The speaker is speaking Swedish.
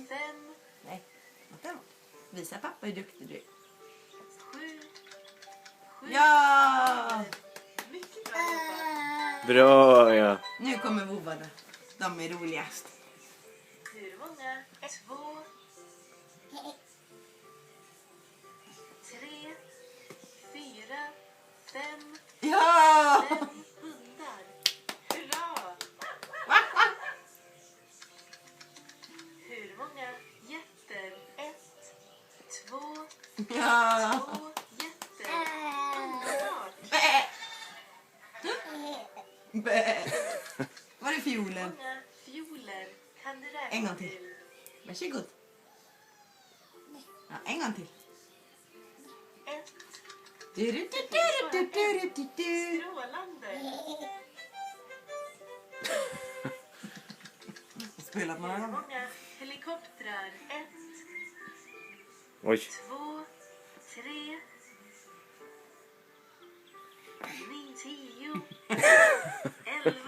5. Nej, vänta. Visa pappa hur duktig du är. 7. Ja! Mycket bra jobbat. Bra, ja. Nu kommer vovvarna. De är roligast. Hur många? 2. 3. 4. 5. Ja! 5 hundar. Hurra! Hur många getter? 1. 2. Ja! 2 getter. Underbart. Bä! Bä! Var är Hur fiolen? många fioler kan du räkna En gång till. Varsågod. Ja, en gång till. 1. Du. Strålande. Spelat några Hur gånger. många helikoptrar? 1. Oj. 2. 3. 9, 10. 11.